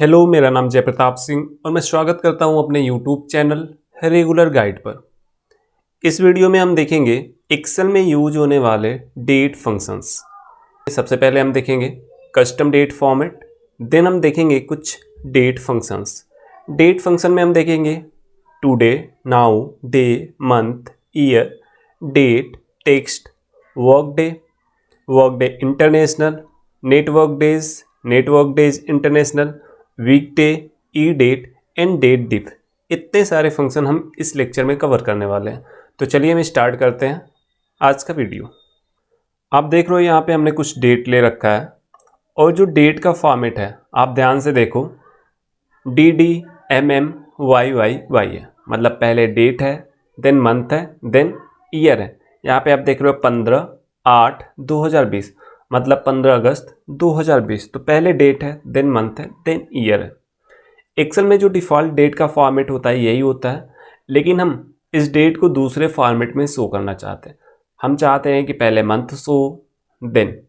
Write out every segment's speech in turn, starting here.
Hello, मेरा नाम जयप्रताप सिंह और मैं स्वागत करता हूं अपने यूट्यूब चैनल रेगुलर गाइड पर। इस वीडियो में हम देखेंगे एक्सेल में यूज होने वाले डेट फंक्शंस। सबसे पहले हम देखेंगे कस्टम डेट फॉर्मेट, देन हम देखेंगे कुछ डेट फंक्शंस। डेट फंक्शन में हम देखेंगे today, now, day, month, year, date, text, work day international, network days international, weekday, E date and date diff. इतने सारे फंक्शन हम इस लेक्चर में कवर करने वाले हैं। तो चलिए हम स्टार्ट करते हैं आज का वीडियो। आप देख रहे हो यहाँ पे हमने कुछ डेट ले रखा है और जो डेट का फॉर्मेट है आप ध्यान से देखो, D D M M Y Y Y है। मतलब पहले डेट है, देन मंथ है, देन ईयर है। यहाँ पे आप देख रहे हो 15/8/2020, मतलब 15 अगस्त 2020। तो पहले डेट है, देन मंथ है, देन ईयर है। एक्सेल में जो डिफ़ॉल्ट डेट का फॉर्मेट होता है यही होता है, लेकिन हम इस डेट को दूसरे फॉर्मेट में शो करना चाहते हैं। हम चाहते हैं कि पहले month show, then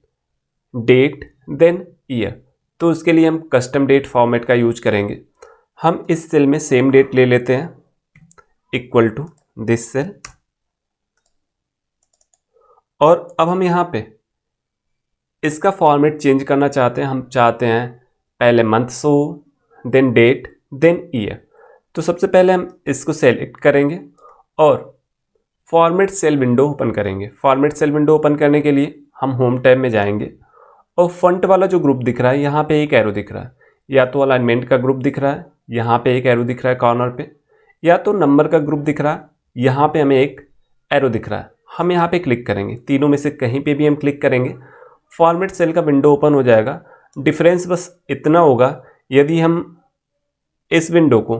date, then year. तो उसके लिए हम कस्टम डेट फॉर्मेट का यूज करेंगे। हम इस सेल में सेम डेट ले लेते हैं, इक्वल टू दिस सेल। और अब हम यहाँ पे इसका फॉर्मेट चेंज करना चाहते हैं। हम चाहते हैं पहले month show, then date, then year. तो सबसे पहले हम इसको सेलेक्ट करेंगे और फॉर्मेट सेल विंडो ओपन करेंगे। फॉर्मेट सेल विंडो ओपन करने के लिए हम होम टैब में जाएंगे और फंट वाला जो ग्रुप दिख रहा है यहाँ पे एक एरो दिख रहा है, या तो अलाइनमेंट का ग्रुप दिख रहा है, यहाँ पे एक एरो दिख रहा है कॉर्नर पे, या तो नंबर का ग्रुप दिख रहा है, यहाँ पे हमें एक एरो दिख रहा है। हम यहाँ पे क्लिक करेंगे, तीनों में से कहीं पे भी हम क्लिक करेंगे, फॉर्मेट सेल का विंडो ओपन हो जाएगा। डिफरेंस बस इतना होगा, यदि हम इस विंडो को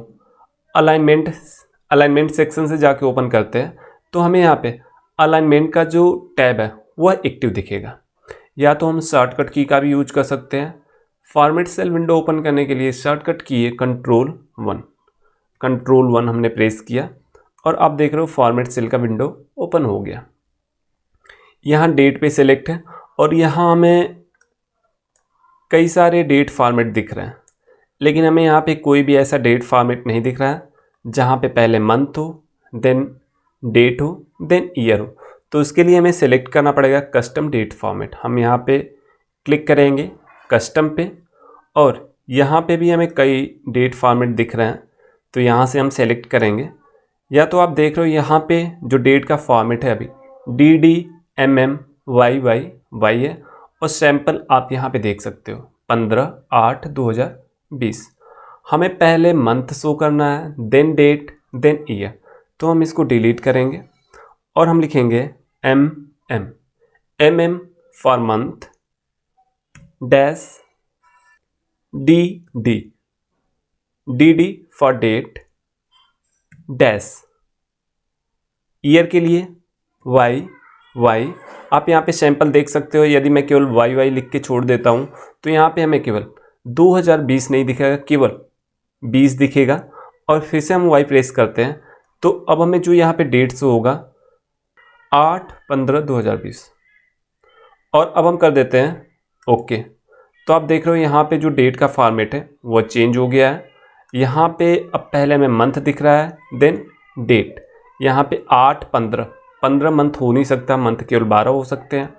अलाइनमेंट सेक्शन से जाके ओपन करते हैं तो हमें यहाँ पे अलाइनमेंट का जो टैब है वह एक्टिव दिखेगा। या तो हम शॉर्टकट की का भी यूज कर सकते हैं। फॉर्मेट सेल विंडो ओपन करने के लिए शॉर्टकट की है कंट्रोल 1 हमने प्रेस किया और आप देख रहे हो फॉर्मेट सेल का विंडो ओपन हो गया। यहाँ डेट पे सिलेक्ट है और यहाँ हमें कई सारे डेट फॉर्मेट दिख रहे हैं, लेकिन हमें यहाँ पे कोई भी ऐसा डेट फॉर्मेट नहीं दिख रहा है जहाँ पे पहले मंथ हो, देन डेट हो, देन ईयर हो। तो उसके लिए हमें सेलेक्ट करना पड़ेगा कस्टम डेट फॉर्मेट। हम यहाँ पे क्लिक करेंगे कस्टम पे और यहाँ पे भी हमें कई डेट फॉर्मेट दिख रहे हैं, तो यहाँ से हम सेलेक्ट करेंगे। या तो आप देख रहे हो यहाँ पे जो डेट का फॉर्मेट है अभी DDMMYYY है और सैंपल आप यहाँ पे देख सकते हो 15/8/2020। हमें पहले मंथ शो करना है, देन डेट, देन ईयर। तो हम इसको डिलीट करेंगे और हम लिखेंगे MM for month dash DD for date dash year के लिए YY। आप यहाँ पे सैंपल देख सकते हो, यदि मैं केवल YY लिख के छोड़ देता हूँ तो यहाँ पे हमें केवल 2020 नहीं दिखेगा, केवल 20 दिखेगा। और फिर से हम Y प्रेस करते हैं तो अब हमें जो यहाँ पे डेट शो होगा 8/15/2020। और अब हम कर देते हैं ओके। तो आप देख रहे हो यहाँ पे जो डेट का फॉर्मेट है वो चेंज हो गया है। यहाँ पे अब पहले हमें मंथ दिख रहा है, देन डेट। यहाँ पे 8/15 मंथ हो नहीं सकता, मंथ केवल 12 हो सकते हैं।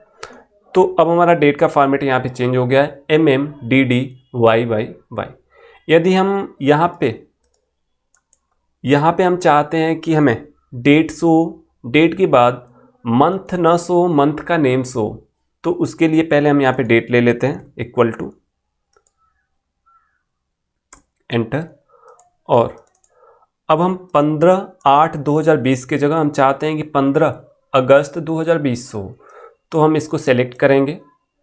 तो अब हमारा डेट का फॉर्मेट यहाँ पे चेंज हो गया है MMDDYYY। यदि हम यहाँ पे हम चाहते हैं कि हमें डेट शो, डेट के बाद मंथ न शो, मंथ का नेम शो, तो उसके लिए पहले हम यहाँ पे डेट ले लेते हैं, इक्वल टू एंटर। और अब हम 15/8/2020 के जगह हम चाहते हैं कि 15 अगस्त 2020 हो। तो हम इसको सेलेक्ट करेंगे,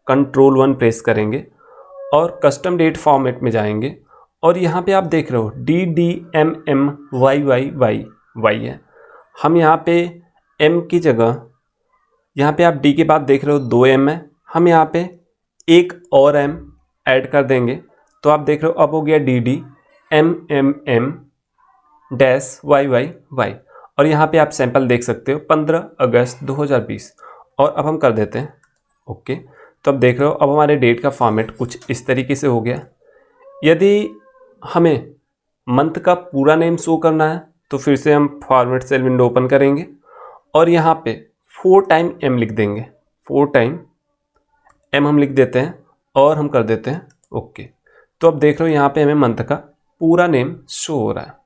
कंट्रोल 1 प्रेस करेंगे और कस्टम डेट फॉर्मेट में जाएंगे और यहाँ पे आप देख रहे हो DDMMYYY है। हम यहाँ पे M की जगह, यहाँ पे आप D के बाद देख रहे हो 2 M है, हम यहाँ पे एक और M ऐड कर देंगे। तो आप देख रहे हो अब हो गया DDMMM-YYY। और यहाँ पे आप सैंपल देख सकते हो 15 अगस्त 2020। और अब हम कर देते हैं ओके। तो अब देख रहे हो अब हमारे डेट का फॉर्मेट कुछ इस तरीके से हो गया। यदि हमें मंथ का पूरा नेम शो करना है, तो फिर से हम फॉर्मेट सेल विंडो ओपन करेंगे और यहाँ पे 4 टाइम एम लिख देंगे। 4 टाइम एम हम लिख देते हैं और हम कर देते हैं ओके। तो अब देख रहे हो यहाँ पे हमें मंथ का पूरा नेम शो हो रहा है।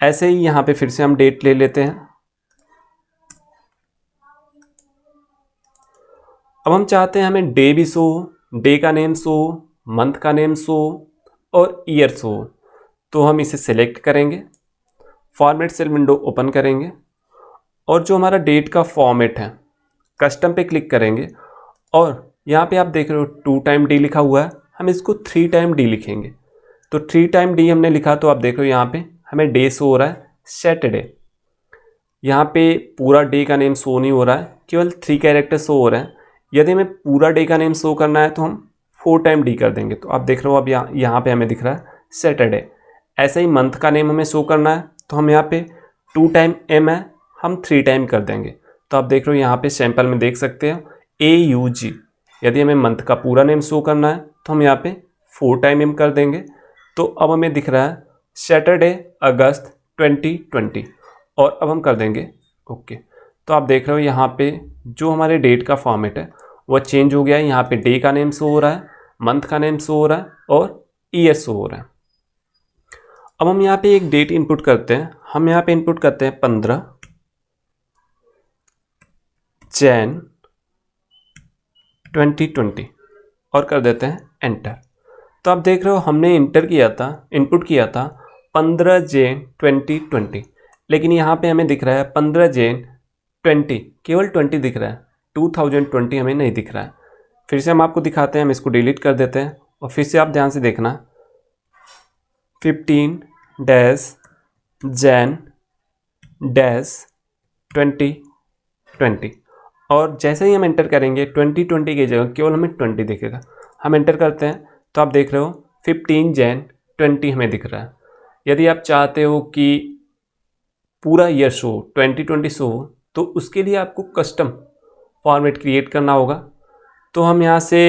ऐसे ही यहाँ पे फिर से हम डेट ले लेते हैं। अब हम चाहते हैं हमें डे भी शो हो, डे का नेम शो हो, मंथ का नेम शो हो और ईयर शो हो। तो हम इसे सेलेक्ट करेंगे, फॉर्मेट सेल विंडो ओपन करेंगे और जो हमारा डेट का फॉर्मेट है कस्टम पे क्लिक करेंगे और यहाँ पे आप देख रहे हो 2 टाइम डी लिखा हुआ है, हम इसको 3 टाइम डी लिखेंगे। तो 3 टाइम डी हमने लिखा, तो आप देख रहे हो यहाँ पे हमें डे शो हो रहा है सैटरडे। यहाँ पे पूरा डे का नेम शो नहीं हो रहा है, केवल 3 कैरेक्टर शो हो रहे हैं। यदि हमें पूरा डे का नेम शो करना है तो हम 4 टाइम डी कर देंगे। तो आप देख रहे हो अब यहाँ पे हमें दिख रहा है सैटरडे। ऐसे ही मंथ का नेम हमें शो करना है, तो हम यहाँ पे 2 टाइम एम है, हम 3 टाइम कर देंगे। तो आप देख रहे हो यहाँ पे सैंपल में देख सकते हो AUG। यदि हमें मंथ का पूरा नेम शो करना है तो हम यहाँ पे 4 टाइम एम कर देंगे। तो अब हमें दिख रहा है सैटरडे अगस्त 2020 और अब हम कर देंगे ओके। तो आप देख रहे हो यहाँ पे जो हमारे डेट का फॉर्मेट है वह चेंज हो गया है। यहाँ पे डे का नेम शो हो रहा है, मंथ का नेम शो हो रहा है और ईयर शो हो रहा है। अब हम यहाँ पे एक डेट इनपुट करते हैं। हम यहाँ पे इनपुट करते हैं 15 जैन 2020 और कर देते हैं एंटर। तो आप देख रहे हो हमने इनपुट किया था 15 जैन 2020, लेकिन यहाँ पे हमें दिख रहा है 15 जैन 20, केवल 20 दिख रहा है, 2020 हमें नहीं दिख रहा है। फिर से हम आपको दिखाते हैं, हम इसको डिलीट कर देते हैं और फिर से आप ध्यान से देखना 15 जैन 2020 और जैसे ही हम एंटर करेंगे 2020 की जगह केवल हमें 20 दिखेगा। हम एंटर करते हैं तो आप देख रहे हो 15 जैन 20 हमें दिख रहा है। यदि आप चाहते हो कि पूरा ईयर शो 2020 शो हो तो उसके लिए आपको कस्टम फॉर्मेट क्रिएट करना होगा। तो हम यहाँ से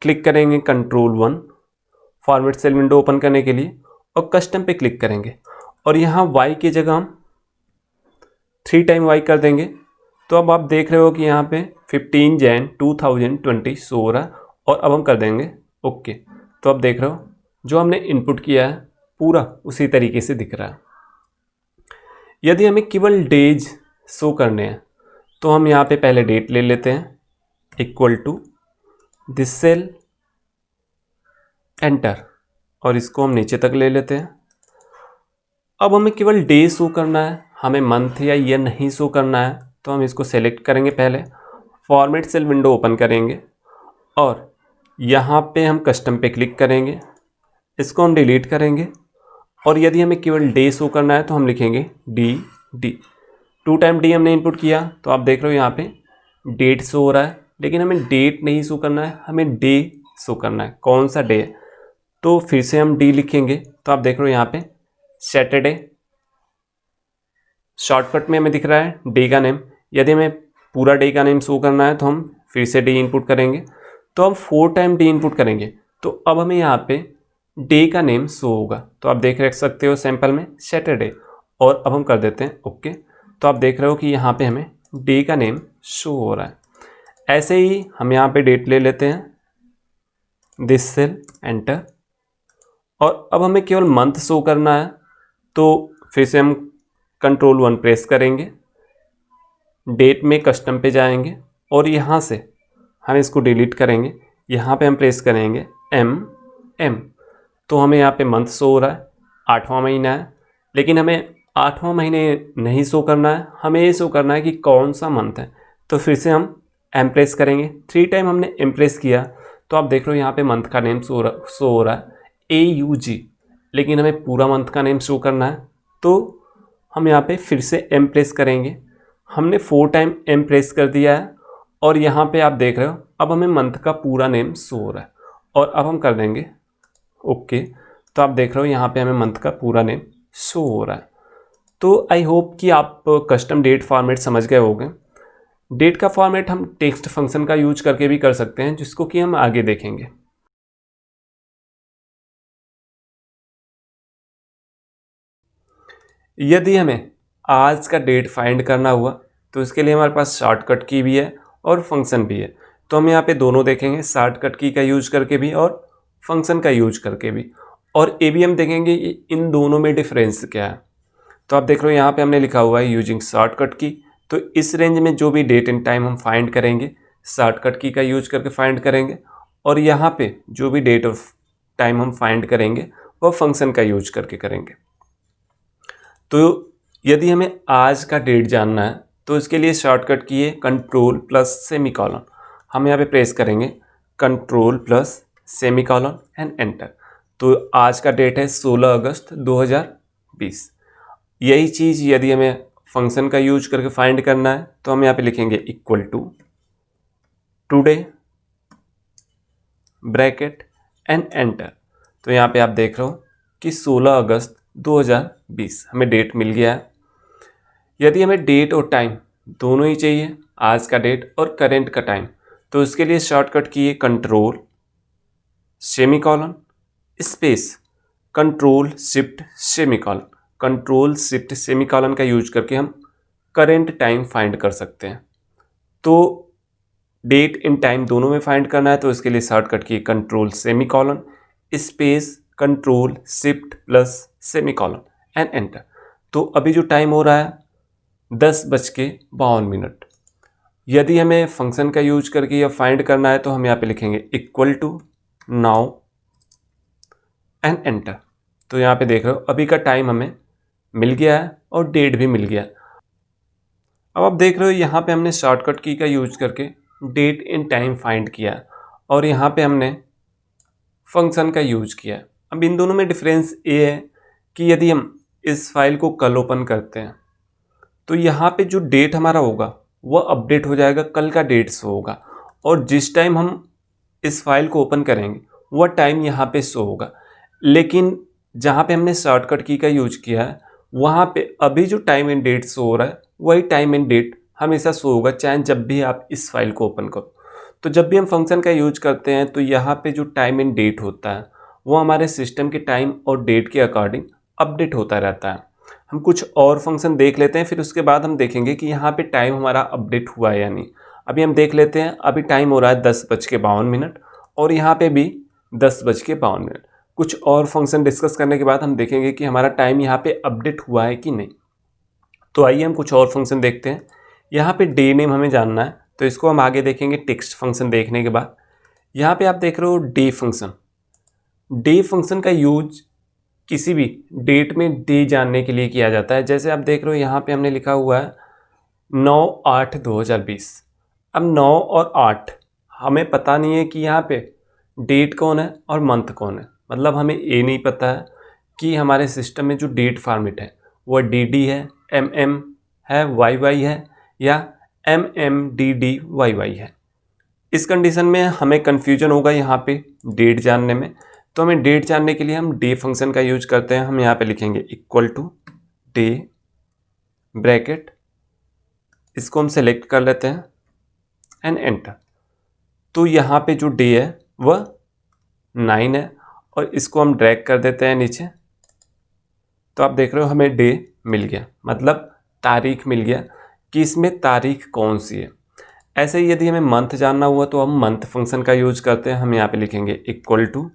क्लिक करेंगे Ctrl+1 format cell window open करने के लिए और कस्टम पे क्लिक करेंगे और यहाँ y की जगह हम 3 टाइम y कर देंगे। तो अब आप देख रहे हो कि यहाँ पे 15 जैन 2020 शो हो रहा है और अब हम कर देंगे ओके। तो अब देख रहे हो जो हमने इनपुट किया है पूरा उसी तरीके से दिख रहा है। यदि हमें केवल डेज शो करने हैं तो हम यहाँ पे पहले डेट ले लेते हैं equal to this cell enter और इसको हम नीचे तक ले लेते हैं। अब हमें केवल डे शो करना है, हमें मंथ या ईयर नहीं शो करना है। तो हम इसको सेलेक्ट करेंगे, पहले फॉर्मेट सेल विंडो ओपन करेंगे और यहाँ पे हम कस्टम पे क्लिक करेंगे, इसको हम डिलीट करेंगे और यदि हमें केवल डे शो करना है तो हम लिखेंगे डी। 2 टाइम डी हमने इनपुट किया तो आप देख रहे हो यहाँ पे डेट शो हो रहा है, लेकिन हमें डेट नहीं शो करना है, हमें डे शो करना है। कौन सा डे है? तो फिर से हम डी लिखेंगे। तो आप देख रहे हो यहाँ पे सैटरडे, शॉर्टकट में हमें दिख रहा है डे का नेम। यदि हमें पूरा डे का नेम शो करना है तो हम फिर से डी इनपुट करेंगे। तो हम 4 टाइम डी इनपुट करेंगे तो अब हमें यहाँ पे डे का नेम शो होगा। तो आप देख सकते हो सैंपल में सैटरडे और अब हम कर देते हैं ओके। तो आप देख रहे हो कि यहाँ पे हमें डे का नेम शो हो रहा है। ऐसे ही हम यहाँ पे डेट ले लेते हैं दिस सेल एंटर और अब हमें केवल मंथ शो करना है। तो फिर से हम Ctrl+1 प्रेस करेंगे, डेट में कस्टम पे जाएंगे और यहाँ से हम इसको डिलीट करेंगे। यहाँ पे हम प्रेस करेंगे M। तो हमें यहाँ पे मंथ शो हो रहा है, 8वां महीना है, लेकिन हमें 8वां महीने नहीं शो करना है, हमें ये शो करना है कि कौन सा मंथ है। तो फिर से हम M प्रेस करेंगे, 3 टाइम हमने M प्रेस किया तो आप देख रहे हो यहाँ पे मंथ का नेम शो हो रहा है AUG, लेकिन हमें पूरा मंथ का नेम शो करना है। तो हम यहाँ पे फिर से M प्रेस करेंगे, हमने 4 टाइम M प्रेस कर दिया है और यहाँ पे आप देख रहे हो अब हमें मंथ का पूरा नेम शो हो रहा है और अब हम कर देंगे ओके। तो आप देख रहे हो यहाँ पे हमें मंथ का पूरा नेम शो हो रहा है। तो आई होप कि आप कस्टम डेट फॉर्मेट समझ गए होंगे। डेट का फॉर्मेट हम टेक्स्ट फंक्शन का यूज करके भी कर सकते हैं, जिसको कि हम आगे देखेंगे। यदि हमें आज का डेट फाइंड करना हुआ तो इसके लिए हमारे पास शॉर्टकट की भी है और फंक्शन भी है। तो हम यहाँ पे दोनों देखेंगे, शॉर्टकट की का यूज करके भी और फंक्शन का यूज करके भी। और ये भी हम देखेंगे कि इन दोनों में डिफरेंस क्या है। तो आप देख रहे हो यहाँ पे हमने लिखा हुआ है यूजिंग शॉर्टकट की। तो इस रेंज में जो भी डेट एंड टाइम हम फाइंड करेंगे शॉर्टकट की का यूज करके फाइंड करेंगे, और यहाँ पे जो भी डेट ऑफ टाइम हम फाइंड करेंगे वो फंक्शन का यूज करके करेंगे। तो यदि हमें आज का डेट जानना है तो इसके लिए शॉर्टकट की है कंट्रोल प्लस सेमीकॉलन। हम यहाँ पे प्रेस करेंगे control plus semicolon and enter. तो आज का डेट है 16 अगस्त 2020। यही चीज़ यदि हमें फंक्शन का यूज करके फाइंड करना है तो हम यहाँ पे लिखेंगे equal to today bracket and enter. तो यहाँ पे आप देख रहे हो कि 16 अगस्त 2020 हमें डेट मिल गया है। यदि हमें डेट और टाइम दोनों ही चाहिए, आज का डेट और करेंट का टाइम, तो इसके लिए शॉर्टकट की है control semicolon space control shift semicolon. Control shift semicolon का यूज करके हम करेंट टाइम फाइंड कर सकते हैं। तो डेट एंड टाइम दोनों में फाइंड करना है तो इसके लिए शॉर्टकट की control semicolon space control shift plus semicolon and enter. तो अभी जो टाइम हो रहा है 10:52। यदि हमें फंक्शन का यूज करके यह फाइंड करना है तो हम यहाँ पे लिखेंगे equal to now and enter. तो यहाँ पे देख रहे हो अभी का टाइम हमें मिल गया है और डेट भी मिल गया। अब आप देख रहे हो यहाँ पे हमने शॉर्टकट की का यूज करके डेट एंड टाइम फाइंड किया और यहाँ पे हमने फंक्शन का यूज किया। अब इन दोनों में डिफरेंस ये है कि यदि हम इस फाइल को कल ओपन करते हैं तो यहाँ पे जो डेट हमारा होगा वह अपडेट हो जाएगा, कल का डेट शो होगा, और जिस टाइम हम इस फाइल को ओपन करेंगे वह टाइम यहाँ पे शो होगा। लेकिन जहाँ पे हमने शॉर्टकट की का यूज किया है वहाँ पे अभी जो टाइम एंड डेट शो हो रहा है वही टाइम एंड डेट हमेशा शो होगा, चाहे जब भी आप इस फाइल को ओपन करो। तो जब भी हम फंक्शन का यूज करते हैं तो यहाँ पे जो टाइम एंड डेट होता है वो हमारे सिस्टम के टाइम और डेट के अकॉर्डिंग अपडेट होता रहता है। हम कुछ और फंक्शन देख लेते हैं, फिर उसके बाद हम देखेंगे कि यहाँ पे टाइम हमारा अपडेट हुआ है या नहीं। अभी हम देख लेते हैं, अभी टाइम हो रहा है 10:52 और यहाँ पे भी 10:52। कुछ और फंक्शन डिस्कस करने के बाद हम देखेंगे कि हमारा टाइम यहाँ पे अपडेट हुआ है कि नहीं। तो आइए हम कुछ और फंक्शन देखते हैं। यहाँ पे डे नेम हमें जानना है तो इसको हम आगे देखेंगे टेक्स्ट फंक्शन देखने के बाद। यहाँ पे आप देख रहे हो डे फंक्शन। डे फंक्शन का यूज किसी भी डेट में डे जानने के लिए किया जाता है। जैसे आप देख रहे हो यहाँ पे हमने लिखा हुआ है 9/8/2020। अब 9 और 8 हमें पता नहीं है कि यहाँ पे डेट कौन है और मंथ कौन है। मतलब हमें ये नहीं पता है कि हमारे सिस्टम में जो डेट फॉर्मेट है वो DD है, MM है, YY है या MMDDYY है। इस कंडीशन में हमें कन्फ्यूजन होगा यहाँ पे डेट जानने में। तो हमें डेट जानने के लिए हम डे फंक्शन का यूज करते हैं। हम यहाँ पे लिखेंगे इक्वल टू डे ब्रैकेट, इसको हम सेलेक्ट कर लेते हैं एंड एंटर। तो यहाँ पे जो डे है वह 9 है और इसको हम ड्रैग कर देते हैं नीचे। तो आप देख रहे हो हमें डे मिल गया, मतलब तारीख मिल गया कि इसमें तारीख कौन सी है। ऐसे ही यदि हमें मंथ जानना हुआ तो हम मंथ फंक्शन का यूज करते हैं। हम यहाँ पे लिखेंगे इक्वल टू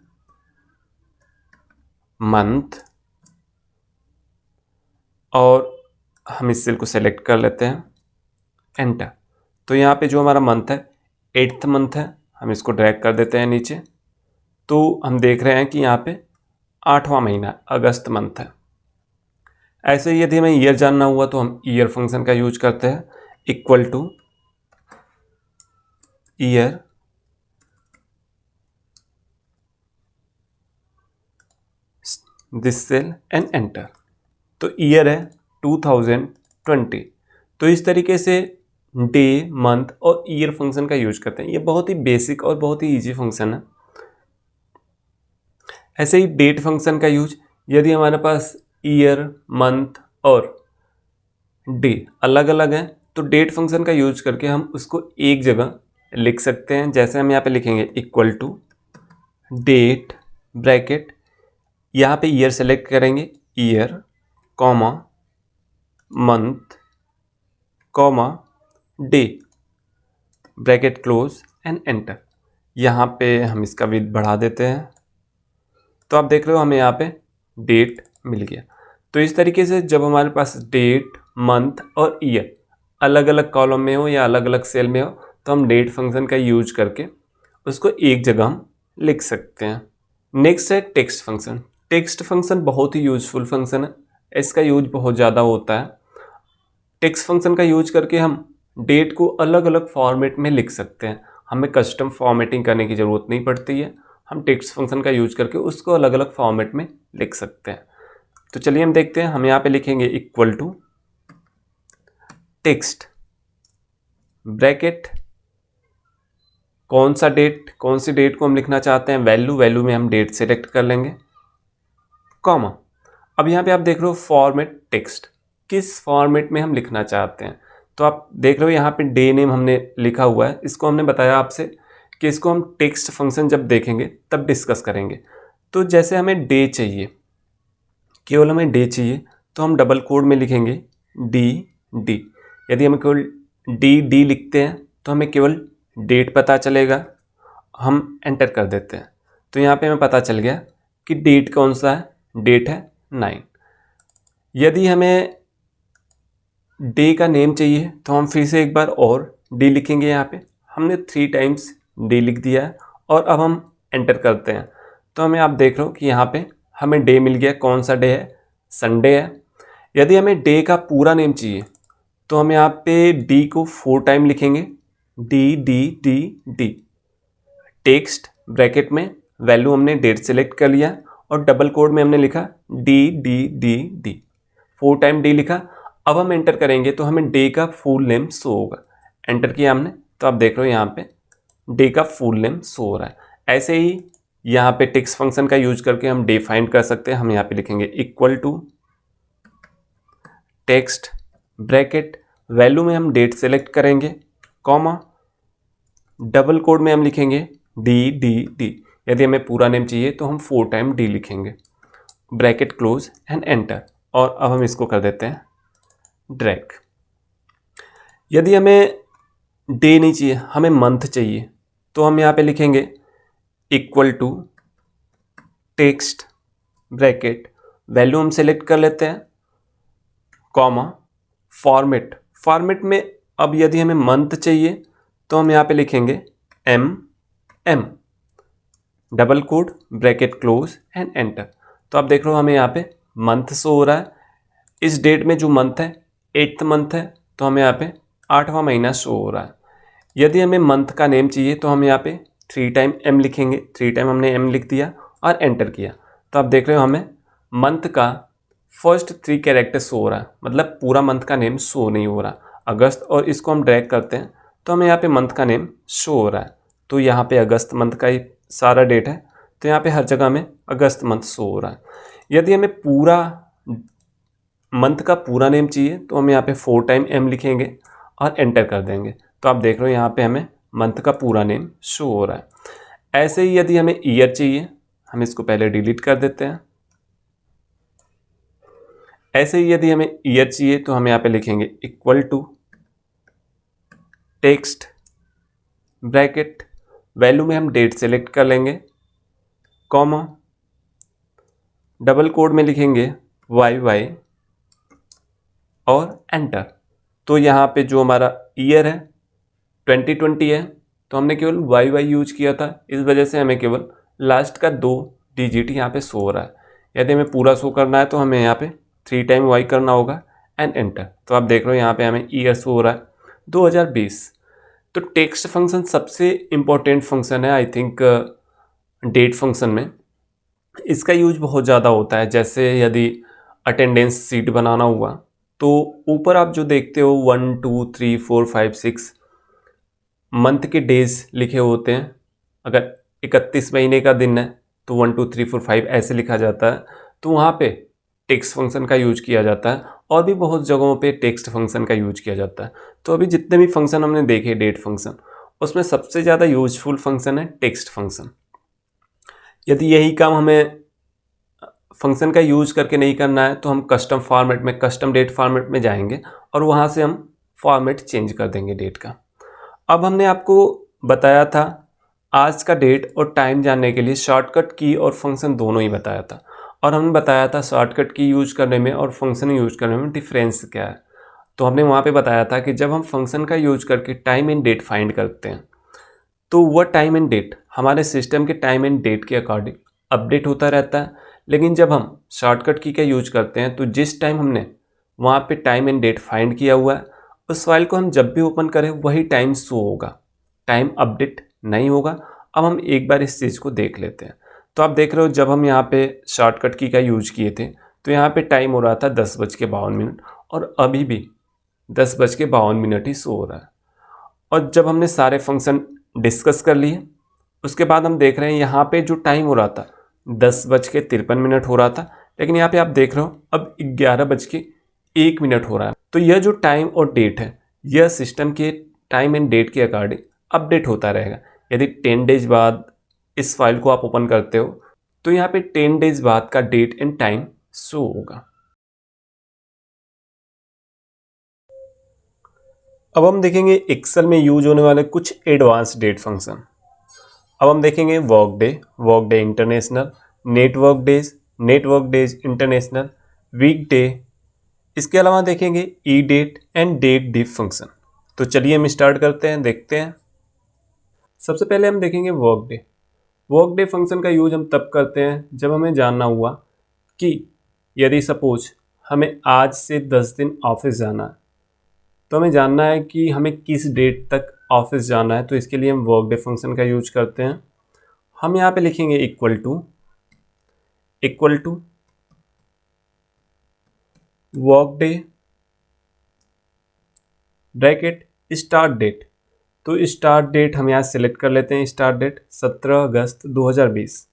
मंथ और हम इस सेल को सेलेक्ट कर लेते हैं एंटर। तो यहाँ पे जो हमारा मंथ है 8th मंथ है, हम इसको ड्रैग कर देते हैं नीचे। तो हम देख रहे हैं कि यहाँ पे 8वां महीना अगस्त मंथ है। ऐसे ही यदि हमें ईयर जानना हुआ तो हम ईयर फंक्शन का यूज करते हैं equal to year this cell and enter. तो ईयर है 2020। तो इस तरीके से डे, मंथ और ईयर फंक्शन का यूज करते हैं। ये बहुत ही बेसिक और बहुत ही इजी फंक्शन है। ऐसे ही डेट फंक्शन का यूज, यदि हमारे पास ईयर, मंथ और डे अलग अलग हैं तो डेट फंक्शन का यूज करके हम उसको एक जगह लिख सकते हैं। जैसे हम यहाँ पे लिखेंगे इक्वल टू डेट ब्रैकेट, यहाँ पे ईयर सेलेक्ट करेंगे year comma month comma day, bracket close and enter. यहाँ पे हम इसका विड्थ बढ़ा देते हैं, तो आप देख रहे हो हमें यहाँ पे डेट मिल गया। तो इस तरीके से जब हमारे पास डेट, मंथ और ईयर अलग अलग कॉलम में हो या अलग अलग सेल में हो, तो हम डेट फंक्शन का यूज करके उसको एक जगह हम लिख सकते हैं। नेक्स्ट है टेक्स्ट फंक्शन। टेक्स्ट फंक्शन बहुत ही यूजफुल फंक्शन है, इसका यूज बहुत ज़्यादा होता है। टेक्स्ट फंक्शन का यूज करके हम डेट को अलग अलग फॉर्मेट में लिख सकते हैं, हमें कस्टम फॉर्मेटिंग करने की ज़रूरत नहीं पड़ती है। हम टेक्स्ट फंक्शन का यूज करके उसको अलग अलग फॉर्मेट में लिख सकते हैं। तो चलिए हम देखते हैं। हम यहाँ पे लिखेंगे इक्वल टू टेक्स्ट ब्रैकेट, कौन सी डेट को हम लिखना चाहते हैं, वैल्यू में हम डेट सेलेक्ट कर लेंगे, कॉमा। अब यहाँ पे आप देख रहे हो फॉर्मेट टेक्स्ट, किस फॉर्मेट में हम लिखना चाहते हैं। तो आप देख रहे हो यहाँ पे डे नेम हमने लिखा हुआ है, इसको हमने बताया आपसे कि इसको हम टेक्स्ट फंक्शन जब देखेंगे तब डिस्कस करेंगे। तो जैसे हमें डे चाहिए, केवल हमें डे चाहिए, तो हम डबल कोड में लिखेंगे डी। यदि हम केवल डी लिखते हैं तो हमें केवल डेट पता चलेगा, हम एंटर कर देते हैं। तो यहाँ पे हमें पता चल गया कि डेट कौन सा है, डेट है 9। यदि हमें डे का नेम चाहिए तो हम फिर से एक बार और डी लिखेंगे। यहाँ पे हमने 3 टाइम्स डी लिख दिया है और अब हम एंटर करते हैं। तो हमें आप देख रहे हो कि यहाँ पे हमें डे मिल गया। कौन सा डे है, संडे है। यदि हमें डे का पूरा नेम चाहिए तो हम यहाँ पे डी को 4 टाइम लिखेंगे, डी। टेक्स्ट ब्रैकेट में वैल्यू हमने डेट सेलेक्ट कर लिया और डबल कोड में हमने लिखा डी 4 टाइम डी लिखा। अब हम एंटर करेंगे तो हमें डे का फुल नेम शो होगा। एंटर किया हमने तो आप देख रहे हो यहाँ पे डे का फुल नेम शो हो रहा है। ऐसे ही यहाँ पे टेक्स्ट फंक्शन का यूज करके हम डे फाइंड कर सकते हैं। हम यहाँ पे लिखेंगे equal to text bracket, value में हम डेट सेलेक्ट करेंगे, कॉमा, डबल कोड में हम लिखेंगे डी। यदि हमें पूरा नेम चाहिए तो हम 4 टाइम डी लिखेंगे, ब्रैकेट क्लोज एंड एंटर। और अब हम इसको कर देते हैं ड्रैग। यदि हमें डे नहीं चाहिए, हमें मंथ चाहिए, तो हम यहाँ पे लिखेंगे equal to text bracket, value हम सेलेक्ट कर लेते हैं, कॉमा, फॉर्मेट में अब यदि हमें मंथ चाहिए तो हम यहाँ पे लिखेंगे M, double code, bracket close and enter. तो आप देख रहे हो हमें यहाँ पे मंथ शो हो रहा है। इस डेट में जो मंथ है 8th मंथ है, तो हमें यहाँ पे 8वां महीना शो हो रहा है। यदि हमें मंथ का नेम चाहिए तो हम यहाँ पे 3 टाइम एम लिखेंगे, 3 टाइम हमने एम लिख दिया और एंटर किया। तो आप देख रहे हो हमें मंथ का फर्स्ट 3 कैरेक्टर शो हो रहा है, मतलब पूरा मंथ का नेम शो नहीं हो रहा। अगस्त, और इसको हम ड्रैग करते हैं तो हमें यहाँ पे मंथ का नेम शो हो रहा है। तो यहाँ पे अगस्त मंथ का ही सारा डेट है, तो यहाँ पे हर जगह में अगस्त मंथ शो हो रहा है। यदि हमें पूरा मंथ का पूरा नेम चाहिए तो हम यहाँ पे 4 टाइम एम लिखेंगे और एंटर कर देंगे। तो आप देख रहे हो यहाँ पे हमें मंथ का पूरा नेम शो हो रहा है। ऐसे ही यदि हमें ईयर चाहिए, हम इसको पहले डिलीट कर देते हैं। ऐसे ही यदि हमें ईयर चाहिए तो हम यहाँ पे लिखेंगे equal to text bracket, value में हम डेट सेलेक्ट कर लेंगे, कॉमा, डबल कोड में लिखेंगे वाई और एंटर। तो यहाँ पे जो हमारा ईयर है 2020 है, तो हमने केवल वाई यूज किया था, इस वजह से हमें केवल लास्ट का 2 डिजिट यहाँ पे शो हो रहा है। यदि हमें पूरा शो करना है तो हमें यहाँ पे 3 टाइम वाई करना होगा एंड एंटर। तो आप देख रहे हो यहाँ पे हमें ईयर शो हो रहा है 2020। तो टेक्स्ट फंक्शन सबसे इम्पोर्टेंट फंक्शन है आई थिंक डेट फंक्शन में। इसका यूज बहुत ज़्यादा होता है। जैसे यदि अटेंडेंस शीट बनाना हुआ तो ऊपर आप जो देखते हो 1 2 3 4 5 6 मंथ के डेज लिखे होते हैं। अगर 31 महीने का दिन है तो 1 2 3 4 5 ऐसे लिखा जाता है। तो वहाँ पे टेक्स्ट फंक्शन का यूज किया जाता है, और भी बहुत जगहों पे टेक्स्ट फंक्शन का यूज किया जाता है। तो अभी जितने भी फंक्शन हमने देखे डेट फंक्शन, उसमें सबसे ज़्यादा यूजफुल फंक्शन है टेक्स्ट फंक्शन। यदि यही काम हमें फंक्शन का यूज करके नहीं करना है तो हम कस्टम फॉर्मेट में, कस्टम डेट फॉर्मेट में जाएंगे और वहाँ से हम फॉर्मेट चेंज कर देंगे डेट का। अब हमने आपको बताया था आज का डेट और टाइम जानने के लिए शॉर्टकट की और फंक्शन दोनों ही बताया था, और हमने बताया था शॉर्टकट की यूज करने में और फंक्शन यूज करने में डिफरेंस क्या है। तो हमने वहाँ पे बताया था कि जब हम फंक्शन का यूज करके टाइम एंड डेट फाइंड करते हैं तो वह टाइम एंड डेट हमारे सिस्टम के टाइम एंड डेट के अकॉर्डिंग अपडेट होता रहता है, लेकिन जब हम शॉर्टकट की का यूज करते हैं तो जिस टाइम हमने वहाँ पे टाइम एंड डेट फाइंड किया हुआ है उस फाइल को हम जब भी ओपन करें वही टाइम शो होगा, टाइम अपडेट नहीं होगा। अब हम एक बार इस चीज़ को देख लेते हैं। तो आप देख रहे हो जब हम यहाँ पे शॉर्टकट की का यूज किए थे तो यहाँ पे टाइम हो रहा था 10:52 और अभी भी 10:52 ही शो हो रहा है। और जब हमने सारे फंक्शन डिस्कस कर लिए उसके बाद हम देख रहे हैं यहाँ पे जो टाइम हो रहा था 10:53 हो रहा था, लेकिन यहाँ पे आप देख रहे हो अब 11:01 हो रहा है। तो यह जो टाइम और डेट है यह सिस्टम के टाइम एंड डेट के अकॉर्डिंग अपडेट होता रहेगा। यदि 10 डेज बाद इस फाइल को आप ओपन करते हो तो यहाँ पे 10 डेज बाद का डेट एंड टाइम शो होगा। अब हम देखेंगे एक्सेल में यूज होने वाले कुछ एडवांस डेट फंक्शन। अब हम देखेंगे work day international, network days international, week day. इसके अलावा देखेंगे E date and date diff function. तो चलिए हम स्टार्ट करते हैं, देखते हैं। सबसे पहले हम देखेंगे वर्क डे फंक्शन का यूज हम तब करते हैं जब हमें जानना हुआ कि यदि सपोज हमें आज से 10 दिन ऑफिस जाना है तो हमें जानना है कि हमें किस डेट तक ऑफिस जाना है, तो इसके लिए हम वर्क डे फंक्शन का यूज करते हैं। हम यहाँ पे लिखेंगे equal to work day bracket start date. तो स्टार्ट डेट हम यहाँ सेलेक्ट कर लेते हैं, स्टार्ट डेट 17 अगस्त 2020,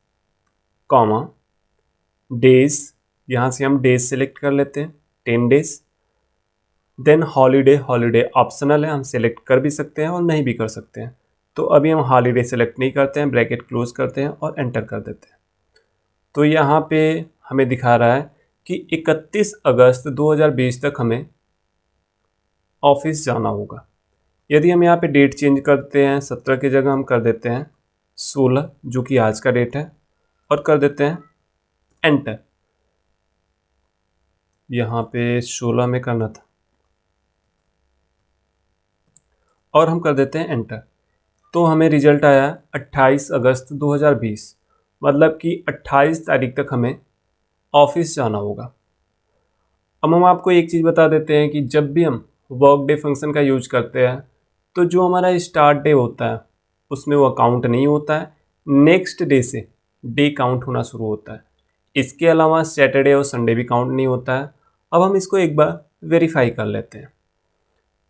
कॉमा डेज, यहाँ से हम डेज सेलेक्ट कर लेते हैं 10 डेज। देन हॉलीडे ऑप्शनल है, हम सेलेक्ट कर भी सकते हैं और नहीं भी कर सकते हैं। तो अभी हम हॉलीडे सेलेक्ट नहीं करते हैं, ब्रैकेट क्लोज करते हैं और एंटर कर देते हैं। तो यहाँ पे हमें दिखा रहा है कि 31 अगस्त 2020 तक हमें ऑफिस जाना होगा। यदि हम यहाँ पे डेट चेंज करते हैं 17 की जगह हम कर देते हैं 16 जो कि आज का डेट है और कर देते हैं एंटर। यहाँ पे 16 में करना था और हम कर देते हैं एंटर। तो हमें रिजल्ट आया 28 अगस्त 2020, मतलब कि 28 तारीख तक हमें ऑफिस जाना होगा। अब हम आपको एक चीज़ बता देते हैं कि जब भी हम वर्क डे फंक्शन का यूज करते हैं तो जो हमारा स्टार्ट डे होता है उसमें वो काउंट नहीं होता है, नेक्स्ट डे से डे काउंट होना शुरू होता है। इसके अलावा सैटरडे और संडे भी काउंट नहीं होता है। अब हम इसको एक बार वेरीफाई कर लेते हैं।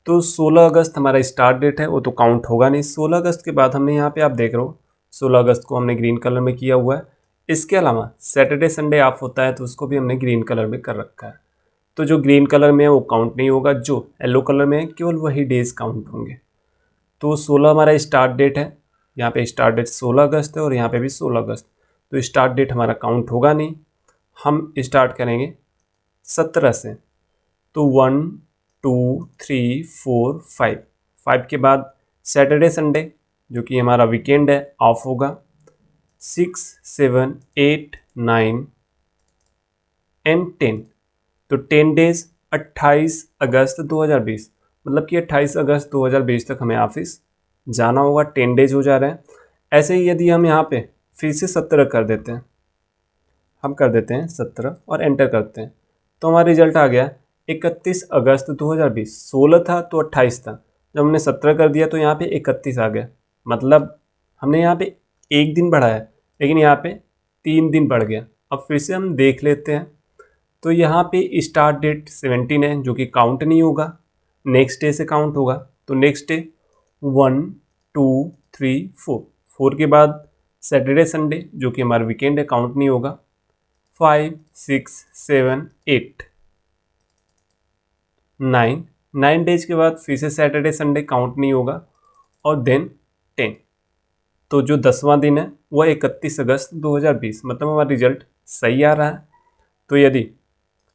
तो 16 अगस्त हमारा स्टार्ट डेट है, वो तो काउंट होगा नहीं। 16 अगस्त के बाद हमने यहाँ पे आप देख रहे हो 16 अगस्त को हमने ग्रीन कलर में किया हुआ है। इसके अलावा सैटरडे संडे ऑफ होता है तो उसको भी हमने ग्रीन कलर में कर रखा है। तो जो ग्रीन कलर में है वो काउंट नहीं होगा, जो येलो कलर में है केवल वही डेज काउंट होंगे। तो 16 हमारा स्टार्ट डेट है, यहाँ पे स्टार्ट डेट 16 अगस्त है और यहाँ पे भी 16 अगस्त। तो स्टार्ट डेट हमारा काउंट होगा नहीं। हम स्टार्ट करेंगे 17 से, तो 1 2 3 4 5, 5 के बाद सैटरडे संडे जो कि हमारा वीकेंड है ऑफ होगा। 6 7 8 9 एंड 10, तो 10 डेज 28 अगस्त 2020, मतलब कि 28 अगस्त 2020 तक हमें ऑफिस जाना होगा। 10 डेज हो जा रहे हैं। ऐसे ही यदि हम यहाँ पे फिर से 17 कर देते हैं, हम कर देते हैं 17 और एंटर करते हैं, तो हमारा रिजल्ट आ गया 31 अगस्त 2020। 16 था तो 28 था, जब हमने 17 कर दिया तो यहाँ पे 31 आ गया, मतलब हमने यहाँ पे एक दिन बढ़ाया लेकिन यहाँ पे 3 दिन बढ़ गया। अब फिर से हम देख लेते हैं, तो यहाँ पे स्टार्ट डेट 17 है जो कि काउंट नहीं होगा, नेक्स्ट डे से काउंट होगा। तो नेक्स्ट डे 1 2 3 4, 4 के बाद सैटरडे संडे जो कि हमारा वीकेंड है काउंट नहीं होगा। 5 6 7 8 9, 9 डेज के बाद फिर से सैटरडे संडे काउंट नहीं होगा और देन 10। तो जो 10वां दिन है वह 31 अगस्त 2020, मतलब हमारा रिजल्ट सही आ रहा है। तो यदि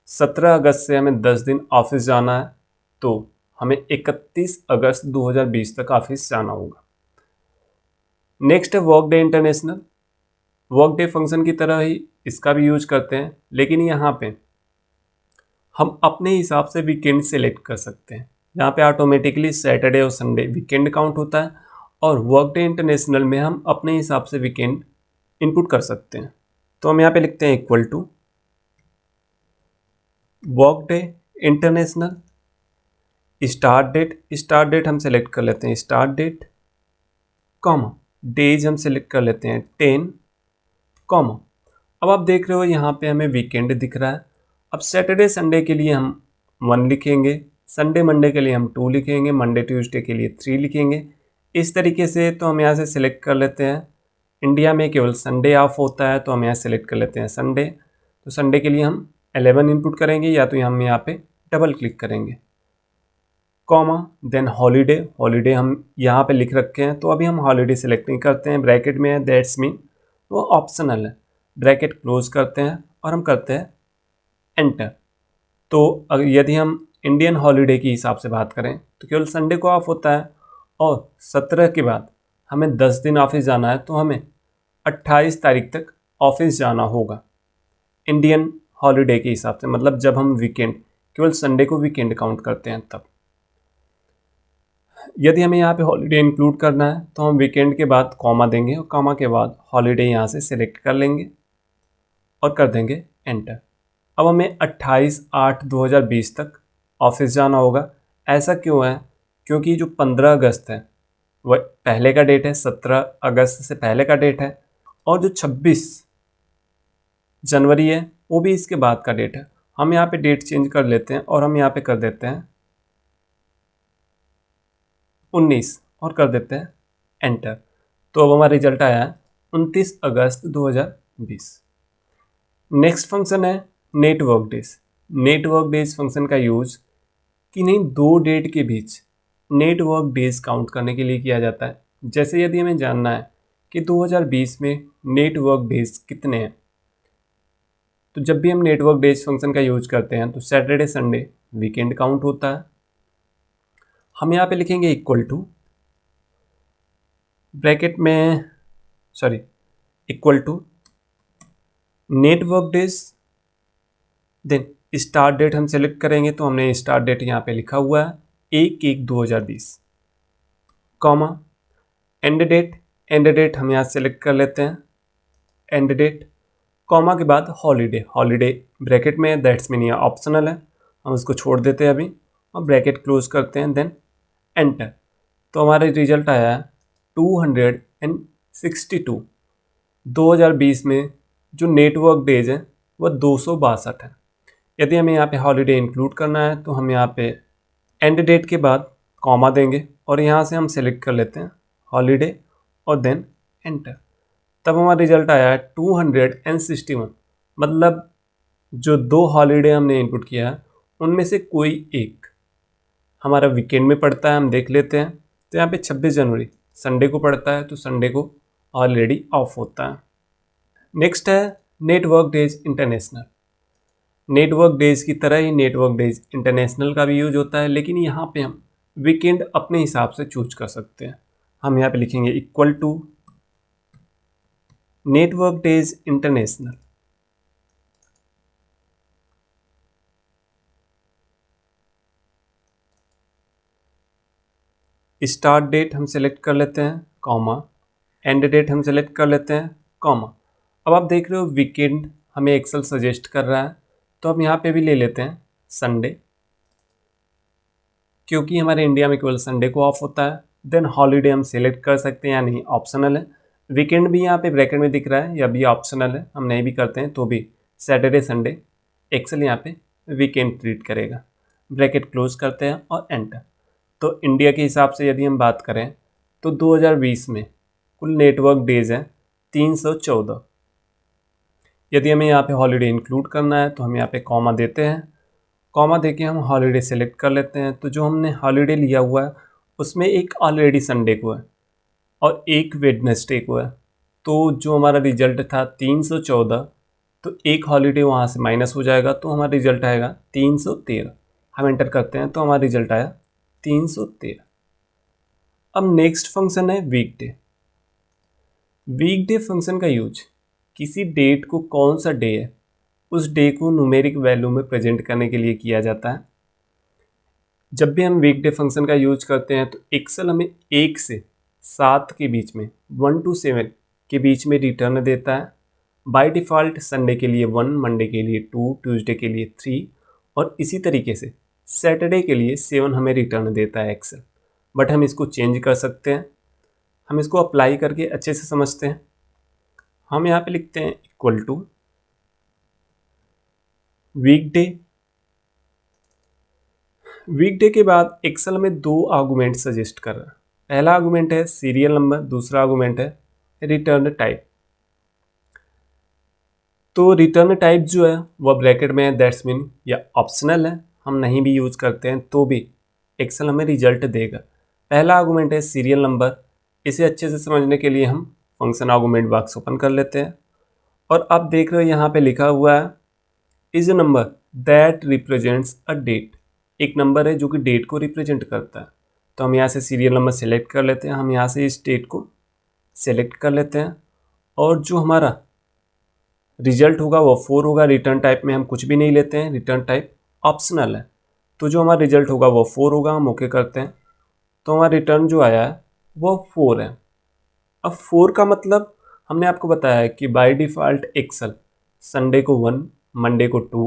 17 अगस्त से हमें 10 दिन ऑफिस जाना है तो हमें 31 अगस्त 2020 तक ऑफिस जाना होगा। नेक्स्ट है work day international. Work day function की तरह ही इसका भी यूज करते हैं, लेकिन यहाँ पे हम अपने हिसाब से वीकेंड सेलेक्ट कर सकते हैं। यहाँ पे ऑटोमेटिकली सैटरडे और संडे वीकेंड काउंट होता है और वर्क डे इंटरनेशनल में हम अपने हिसाब से वीकेंड इनपुट कर सकते हैं। तो हम यहाँ पे लिखते हैं equal to work day international start date हम सेलेक्ट कर लेते हैं स्टार्ट डेट, कॉमा डेज हम सेलेक्ट कर लेते हैं 10, कॉमा अब आप देख रहे हो यहाँ पे हमें वीकेंड दिख रहा है। अब सैटरडे संडे के लिए हम 1 लिखेंगे, संडे मंडे के लिए हम 2 लिखेंगे, मंडे ट्यूसडे के लिए 3 लिखेंगे। इस तरीके से तो हम यहाँ से सिलेक्ट कर लेते हैं। इंडिया में केवल संडे ऑफ होता है तो हम यहाँ सेलेक्ट कर लेते हैं संडे। तो संडे के लिए हम 11 इनपुट करेंगे या तो हम यहाँ पे डबल क्लिक करेंगे, कॉमा देन हॉलीडे। हॉलीडे हम यहाँ पे लिख रखे हैं तो अभी हम हॉलीडे सेलेक्ट नहीं करते हैं, ब्रैकेट में है दैट्स मीन वो ऑप्शनल है। ब्रैकेट क्लोज करते हैं और हम करते हैं एंटर। तो यदि हम इंडियन हॉलीडे के हिसाब से बात करें तो केवल संडे को ऑफ होता है और 17 के बाद हमें 10 दिन ऑफिस जाना है तो हमें 28 तारीख तक ऑफिस जाना होगा इंडियन हॉलीडे के हिसाब से, मतलब जब हम वीकेंड केवल संडे को वीकेंड काउंट करते हैं तब। यदि हमें यहाँ पे हॉलीडे इंक्लूड करना है तो हम वीकेंड के बाद कॉमा देंगे और कॉमा के बाद हॉलीडे यहाँ से सिलेक्ट कर लेंगे और कर देंगे एंटर। अब हमें 28/8/2020 तक ऑफिस जाना होगा। ऐसा क्यों है? क्योंकि जो 15 अगस्त है वह पहले का डेट है, 17 अगस्त से पहले का डेट है, और जो 26 जनवरी है वो भी इसके बाद का डेट है। हम यहाँ पे डेट चेंज कर लेते हैं और हम यहाँ पे कर देते हैं 19 और कर देते हैं एंटर। तो अब हमारा रिजल्ट आया है 29 अगस्त 2020। नेक्स्ट फंक्शन है network days. Network days function का यूज किन्हीं दो डेट के बीच नेटवर्क डेज काउंट करने के लिए किया जाता है। जैसे यदि हमें जानना है कि 2020 में नेटवर्क डेज कितने हैं, तो जब भी हम नेटवर्क डेज फंक्शन का यूज करते हैं तो सैटरडे संडे वीकेंड काउंट होता है। हम यहाँ पे लिखेंगे इक्वल टू ब्रैकेट में equal to network days, then start date हम सेलेक्ट करेंगे तो हमने स्टार्ट डेट यहाँ पे लिखा हुआ है 1/1/2020, कॉमा एंड डेट हम यहाँ सेलेक्ट कर लेते हैं एंड डेट, कॉमा के बाद हॉलीडे ब्रैकेट में दैट्स मीन ये ऑप्शनल है, हम उसको छोड़ देते हैं अभी और ब्रैकेट क्लोज करते हैं देन एंटर। तो हमारा रिजल्ट आया है 262। 2020 में जो नेटवर्क डेज हैं वह 262 है। यदि हमें यहाँ पे हॉलीडे इंक्लूड करना है तो हम यहाँ पे एंड डेट के बाद कॉमा देंगे और यहाँ से हम सेलेक्ट कर लेते हैं हॉलीडे और देन एंटर। तब हमारा रिजल्ट आया है 261। मतलब जो 2 हॉलीडे हमने इनपुट किया है उनमें से कोई एक हमारा वीकेंड में पड़ता है। हम देख लेते हैं तो यहाँ पे 26 जनवरी संडे को पड़ता है तो संडे को ऑलरेडी ऑफ होता है। नेक्स्ट है network days international. Network days की तरह ही नेटवर्क डेज इंटरनेशनल का भी यूज होता है, लेकिन यहाँ पे हम वीकेंड अपने हिसाब से चूज कर सकते हैं। हम यहाँ पे लिखेंगे equal to network days international, start date हम सेलेक्ट कर लेते हैं कॉमा एंड डेट हम सेलेक्ट कर लेते हैं कॉमा। अब आप देख रहे हो वीकेंड हमें एक्सेल सजेस्ट कर रहा है तो हम यहाँ पे भी ले लेते हैं संडे, क्योंकि हमारे इंडिया में केवल संडे को ऑफ होता है। देन हॉलीडे हम सेलेक्ट कर सकते हैं या नहीं, ऑप्शनल है। वीकेंड भी यहाँ पे ब्रैकेट में दिख रहा है या भी ऑप्शनल है, हम नहीं भी करते हैं तो भी सैटरडे संडे एक्सेल यहाँ पे वीकेंड ट्रीट करेगा। ब्रैकेट क्लोज करते हैं और एंटर। तो इंडिया के हिसाब से यदि हम बात करें तो 2020 में कुल नेटवर्क डेज हैं 314। यदि हमें यहाँ पे हॉलीडे इंक्लूड करना है तो हम यहाँ पे कॉमा देते हैं, कॉमा देके हम हॉलीडे सेलेक्ट कर लेते हैं। तो जो हमने हॉलीडे लिया हुआ है उसमें एक ऑलरेडी संडे को है और एक वेडनेसडे को है। तो जो हमारा रिजल्ट था 314 तो एक हॉलीडे वहाँ से माइनस हो जाएगा, तो हमारा रिजल्ट आएगा 313। हम एंटर करते हैं तो हमारा रिजल्ट आया 313। अब नेक्स्ट फंक्शन है वीकडे। वीकडे फंक्शन का यूज किसी डेट को कौन सा डे है उस डे को न्यूमेरिक वैल्यू में प्रेजेंट करने के लिए किया जाता है। जब भी हम वीकडे फंक्शन का यूज करते हैं तो एक्सेल हमें 1 से 7 के बीच में 1 to 7 के बीच में रिटर्न देता है। बाय डिफ़ॉल्ट संडे के लिए 1, मंडे के लिए 2, ट्यूसडे के लिए 3 और इसी तरीके से सैटरडे के लिए 7 हमें रिटर्न देता है एक्सेल। बट हम इसको चेंज कर सकते हैं। हम इसको अप्लाई करके अच्छे से समझते हैं। हम यहाँ पे लिखते हैं इक्वल टू वीकडे। वीकडे के बाद एक्सेल में 2 आर्गुमेंट सजेस्ट कर रहा है। पहला आर्गुमेंट है सीरियल नंबर, दूसरा आर्गुमेंट है रिटर्न टाइप। तो रिटर्न टाइप जो है वह ब्रैकेट में है, दैट्स मीन या ऑप्शनल है, हम नहीं भी यूज करते हैं तो भी एक्सेल हमें रिजल्ट देगा। पहला आर्गुमेंट है सीरियल नंबर। इसे अच्छे से समझने के लिए हम फंक्शन आर्गुमेंट बॉक्स ओपन कर लेते हैं और आप देख रहे हो यहाँ पे लिखा हुआ है is a number that represents a date. एक नंबर है जो कि डेट को रिप्रेजेंट करता है। तो हम यहाँ से सीरियल नंबर सेलेक्ट कर लेते हैं। हम यहाँ से इस डेट को सेलेक्ट कर लेते हैं और जो हमारा रिजल्ट होगा वो 4 होगा। रिटर्न टाइप में हम कुछ भी नहीं लेते हैं, रिटर्न टाइप ऑप्शनल है। तो जो हमारा रिजल्ट होगा वो 4 होगा। हम ओके करते हैं तो हमारा रिटर्न जो आया है वो 4 है। अब 4 का मतलब हमने आपको बताया है कि बाय डिफ़ॉल्ट एक्सेल संडे को 1, मंडे को 2,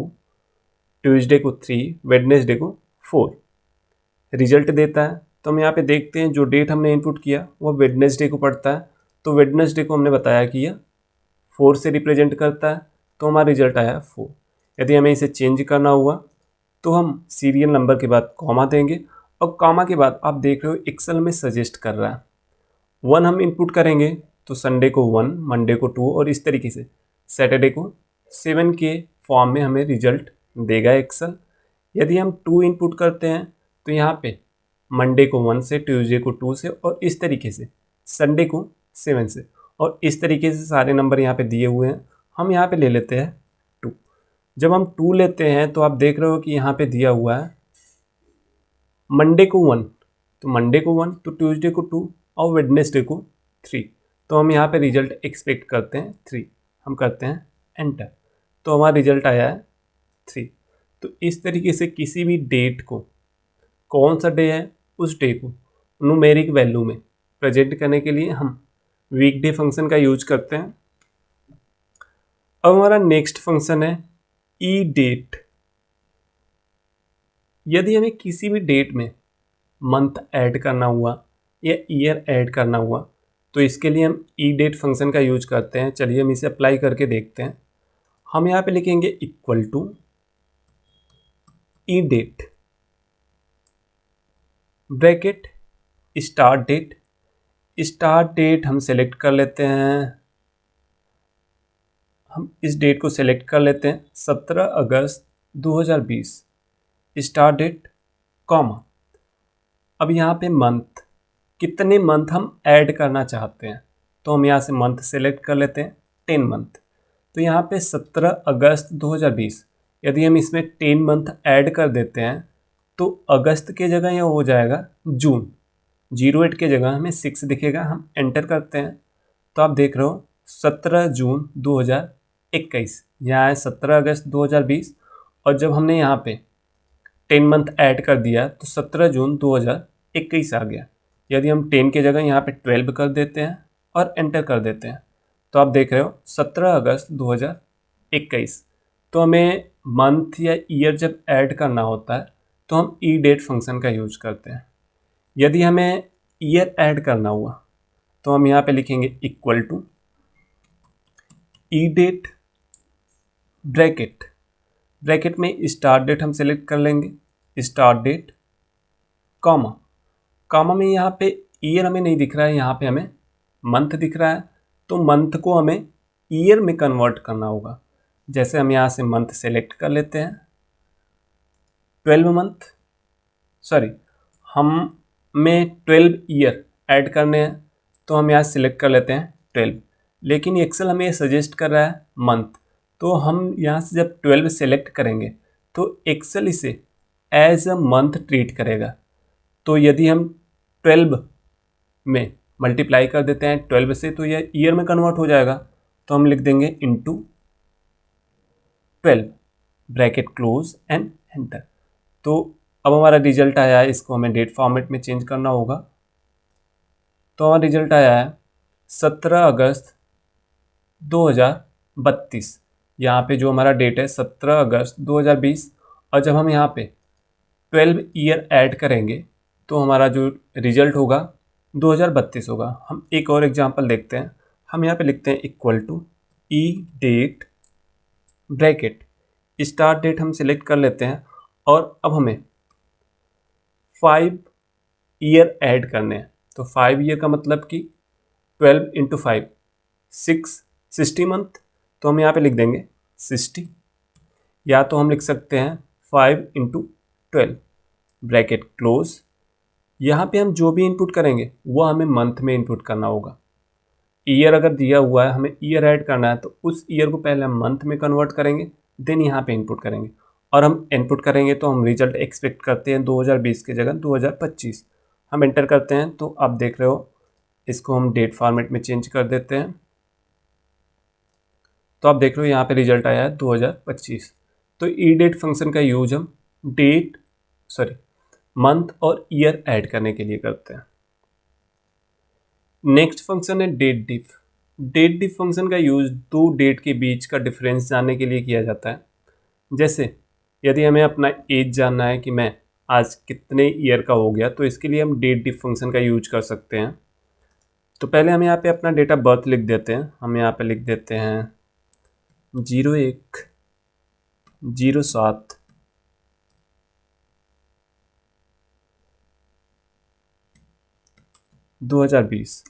ट्यूसडे को 3, वेडनेसडे को 4 रिजल्ट देता है। तो हम यहाँ पे देखते हैं जो डेट हमने इनपुट किया वो वेडनेसडे को पड़ता है। तो वेडनेसडे को हमने बताया कि यह 4 से रिप्रेजेंट करता है, तो हमारा रिजल्ट आया 4। यदि हमें इसे चेंज करना हुआ तो हम सीरियल नंबर के बाद कॉमा देंगे और कॉमा के बाद आप देख रहे हो एक्सेल में सजेस्ट कर रहा है 1 हम इनपुट करेंगे तो संडे को 1, मंडे को 2 और इस तरीके से सैटरडे को 7 के फॉर्म में हमें रिजल्ट देगा एक्सेल। यदि हम 2 इनपुट करते हैं तो यहाँ पे मंडे को 1 से, ट्यूसडे को 2 से और इस तरीके से संडे को 7 से और इस तरीके से सारे नंबर यहाँ पे दिए हुए हैं। हम यहाँ पे ले लेते हैं 2। जब हम 2 लेते हैं तो आप देख रहे हो कि यहाँ पे दिया हुआ है मंडे को 1, तो मंडे को 1 तो ट्यूसडे को 2 और वेडनेसडे को 3। तो हम यहाँ पे रिजल्ट एक्सपेक्ट करते हैं 3। हम करते हैं एंटर तो हमारा रिजल्ट आया है 3। तो इस तरीके से किसी भी डेट को कौन सा डे है उस डे को न्यूमेरिक वैल्यू में प्रेजेंट करने के लिए हम वीकडे फंक्शन का यूज करते हैं। अब हमारा नेक्स्ट फंक्शन है ई डेट। यदि हमें किसी भी डेट में मंथ ऐड करना हुआ या ईयर ऐड करना हुआ तो इसके लिए हम ई डेट फंक्शन का यूज करते हैं। चलिए हम इसे अप्लाई करके देखते हैं। हम यहाँ पे लिखेंगे equal to E date bracket start date. Start date हम सेलेक्ट कर लेते हैं। हम इस डेट को सेलेक्ट कर लेते हैं 17 अगस्त 2020 स्टार्ट डेट कॉमा। अब यहाँ पे मंथ, कितने मंथ हम ऐड करना चाहते हैं तो हम यहाँ से मंथ सेलेक्ट कर लेते हैं 10 मंथ। तो यहाँ पे 17 अगस्त 2020 यदि हम इसमें 10 मंथ ऐड कर देते हैं तो अगस्त के जगह यह हो जाएगा जून। 08 के जगह हमें 6 दिखेगा। हम एंटर करते हैं तो आप देख रहे हो 17 जून 2021 यहाँ है 17 अगस्त 2020 और जब हमने यहाँ पे 10 मंथ ऐड कर दिया तो 17 जून 2021 आ गया। यदि हम 10 के जगह यहाँ पे 12 कर देते हैं और एंटर कर देते हैं तो आप देख रहे हो 17 अगस्त 2021। तो हमें मंथ या ईयर जब ऐड करना होता है तो हम ई डेट फंक्शन का यूज करते हैं। यदि हमें ईयर ऐड करना हुआ तो हम यहाँ पे लिखेंगे equal to E date bracket में स्टार्ट डेट हम सेलेक्ट कर लेंगे स्टार्ट डेट कॉमा में यहाँ पे ईयर हमें नहीं दिख रहा है, यहाँ पे हमें मंथ दिख रहा है। तो मंथ को हमें ईयर में कन्वर्ट करना होगा। जैसे हम यहाँ से मंथ सेलेक्ट कर लेते हैं 12 मंथ, सॉरी हमें 12 ईयर ऐड करने हैं तो हम यहाँ सेलेक्ट कर लेते हैं 12। लेकिन एक्सेल हमें सजेस्ट कर रहा है मंथ, तो हम यहाँ से जब 12 सेलेक्ट करेंगे तो एक्सेल इसे एज अ मंथ ट्रीट करेगा। तो यदि हम 12 में मल्टीप्लाई कर देते हैं 12 से तो यह ईयर में कन्वर्ट हो जाएगा। तो हम लिख देंगे into 12 bracket close and enter. तो अब हमारा रिजल्ट आया है, इसको हमें डेट फॉर्मेट में चेंज करना होगा। तो हमारा रिजल्ट आया है 17 अगस्त 2032। यहाँ पे जो हमारा डेट है 17 अगस्त 2020, और जब हम यहाँ पे 12 ईयर ऐड करेंगे तो हमारा जो रिजल्ट होगा 2032 होगा। हम एक और एग्जांपल देखते हैं। हम यहाँ पे लिखते हैं equal to E date bracket, start date हम सिलेक्ट कर लेते हैं, और अब हमें 5 ईयर ऐड करने हैं। तो 5 ईयर का मतलब कि 12 इंटू 5 60 मंथ। तो हम यहाँ पे लिख देंगे 60, या तो हम लिख सकते हैं 5 इंटू 12 ब्रैकेट क्लोज। यहाँ पे हम जो भी इनपुट करेंगे वो हमें मंथ में इनपुट करना होगा। ईयर अगर दिया हुआ है, हमें ईयर ऐड करना है, तो उस ईयर को पहले हम मंथ में कन्वर्ट करेंगे, देन यहाँ पे इनपुट करेंगे, और हम इनपुट करेंगे तो हम रिजल्ट एक्सपेक्ट करते हैं 2020 की जगह 2025। हम एंटर करते हैं तो आप देख रहे हो, इसको हम डेट फॉर्मेट में चेंज कर देते हैं। तो आप देख रहे हो यहाँ पे रिजल्ट आया है 2025। तो ई डेट फंक्शन का यूज हम मंथ और ईयर ऐड करने के लिए करते हैं। नेक्स्ट फंक्शन है डेट डिफ। डेट डिफ फंक्शन का यूज दो डेट के बीच का डिफरेंस जानने के लिए किया जाता है। जैसे यदि हमें अपना एज जानना है कि मैं आज कितने ईयर का हो गया, तो इसके लिए हम डेट डिफ फंक्शन का यूज कर सकते हैं। तो पहले हम यहाँ पे अपना डेट ऑफ बर्थ लिख देते हैं। हम यहाँ पे लिख देते हैं 01/07/2020,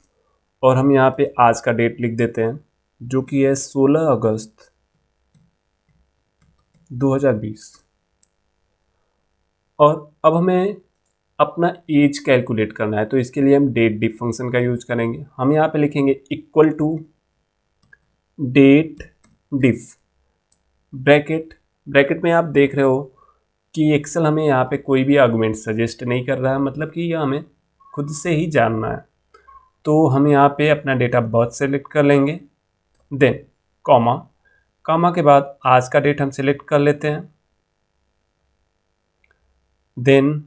और हम यहाँ पे आज का डेट लिख देते हैं जो कि है 16 अगस्त 2020। और अब हमें अपना एज कैलकुलेट करना है, तो इसके लिए हम डेट डिफ फंक्शन का यूज करेंगे। हम यहाँ पे लिखेंगे equal to date diff bracket में आप देख रहे हो कि एक्सेल हमें यहाँ पे कोई भी आर्गुमेंट सजेस्ट नहीं कर रहा है, मतलब कि यह हमें खुद से ही जानना है। तो हम यहाँ पे अपना डेट ऑफ बर्थ सेलेक्ट कर लेंगे, देन कॉमा के बाद आज का डेट हम सेलेक्ट कर लेते हैं, देन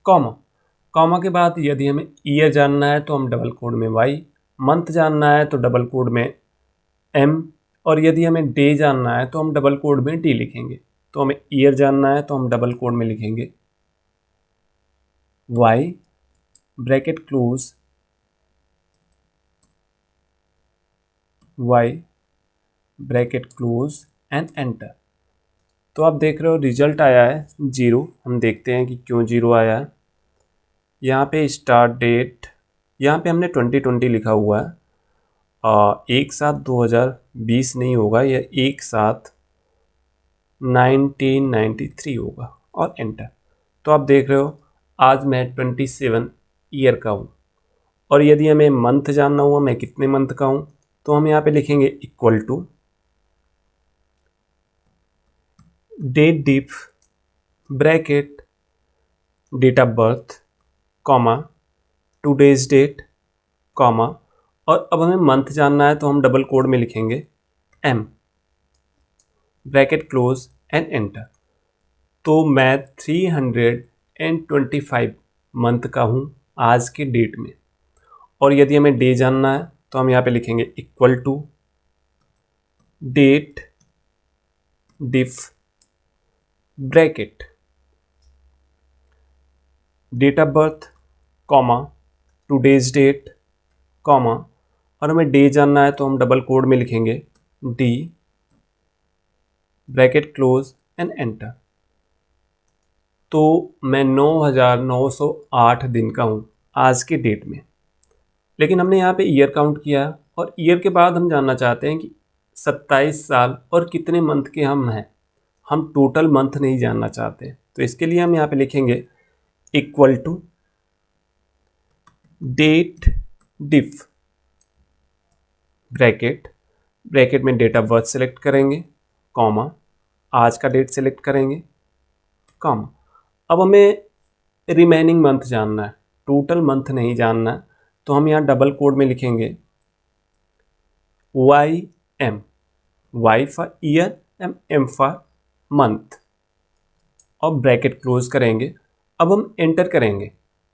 कॉमा के बाद यदि हमें ईयर जानना है तो हम डबल कोड में y, मंथ जानना है तो डबल कोड में m, और यदि हमें डे जानना है तो हम डबल कोड में d लिखेंगे। तो हमें ईयर जानना है तो हम डबल कोड में लिखेंगे y bracket close y bracket close and enter. तो आप देख रहे हो रिजल्ट आया है 0। हम देखते हैं कि क्यों 0 आया है। यहाँ पे स्टार्ट डेट, यहाँ पे हमने 2020 लिखा हुआ है, 1/7/2020 नहीं होगा, यह 1/7/1993 होगा, और एंटर। तो आप देख रहे हो आज मैं 27 ईयर का हूँ, और यदि हमें मंथ जानना हुआ मैं कितने मंथ का हूँ, तो हम यहाँ पे लिखेंगे equal to date diff bracket date of birth comma today's date comma, और अब हमें मंथ जानना है तो हम डबल कोड में लिखेंगे m bracket close and enter. तो मैं 325 मंथ का हूँ आज के डेट में, और यदि हमें डे जानना है तो हम यहाँ पे लिखेंगे equal to date diff bracket date of birth comma today's date comma, और हमें डे जानना है तो हम डबल कोड में लिखेंगे d bracket close and enter. तो मैं 9908 दिन का हूँ आज के डेट में, लेकिन हमने यहाँ पे ईयर काउंट किया है, और ईयर के बाद हम जानना चाहते हैं कि 27 साल और कितने मंथ के हम हैं। हम टोटल मंथ नहीं जानना चाहते, तो इसके लिए हम यहाँ पे लिखेंगे equal to date diff bracket में डेट ऑफ बर्थ सेलेक्ट करेंगे, कॉमा आज का डेट सेलेक्ट करेंगे, कॉमा अब हमें रिमेनिंग मंथ जानना है, टोटल मंथ नहीं जानना है, तो हम यहाँ डबल कोड में लिखेंगे YM, Y for year, M for month और ब्रैकेट क्लोज करेंगे। अब हम एंटर करेंगे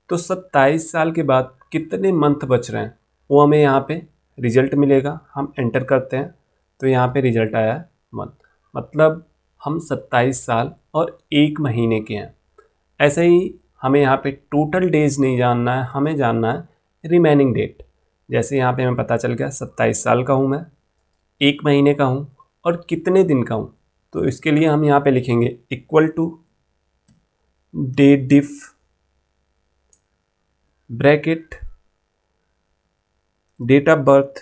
तो 27 साल के बाद कितने मंथ बच रहे हैं वो हमें यहाँ पे रिजल्ट मिलेगा। हम एंटर करते हैं तो यहाँ पे रिजल्ट आया है मंथ, मतलब हम 27 साल और 1 महीने के हैं। ऐसे ही हमें यहाँ पे टोटल डेज नहीं जानना है, हमें जानना है रिमेनिंग डेट। जैसे यहाँ पे हमें पता चल गया 27 साल का हूँ मैं, 1 महीने का हूँ और कितने दिन का हूँ, तो इसके लिए हम यहाँ पे लिखेंगे equal to date diff bracket date of birth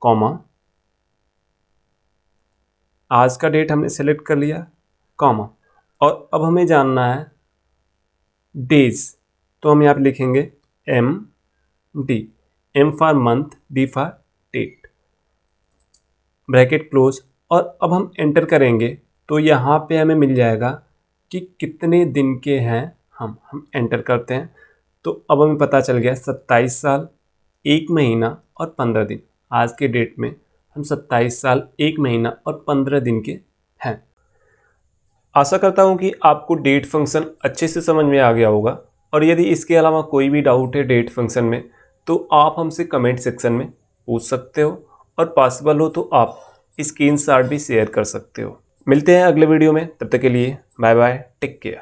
comma आज का डेट हमने सेलेक्ट कर लिया, कॉमा और अब हमें जानना है डेज, तो हम यहाँ पे लिखेंगे MD, M for month, D for date, bracket close और अब हम एंटर करेंगे तो यहाँ पे हमें मिल जाएगा कि कितने दिन के हैं हम एंटर करते हैं तो अब हमें पता चल गया 27 साल, 1 महीना और 15 दिन। आज के डेट में हम 27 साल, 1 महीना और 15 दिन के हैं। आशा करता हूँ कि आपको डेट फंक्शन अच्छे से समझ में आ गया होगा, और यदि इसके अलावा कोई भी डाउट है डेट फंक्शन में तो आप हमसे कमेंट सेक्शन में पूछ सकते हो, और पॉसिबल हो तो आप स्क्रीनशॉट भी शेयर कर सकते हो। मिलते हैं अगले वीडियो में, तब तक के लिए बाय बाय, टेक केयर।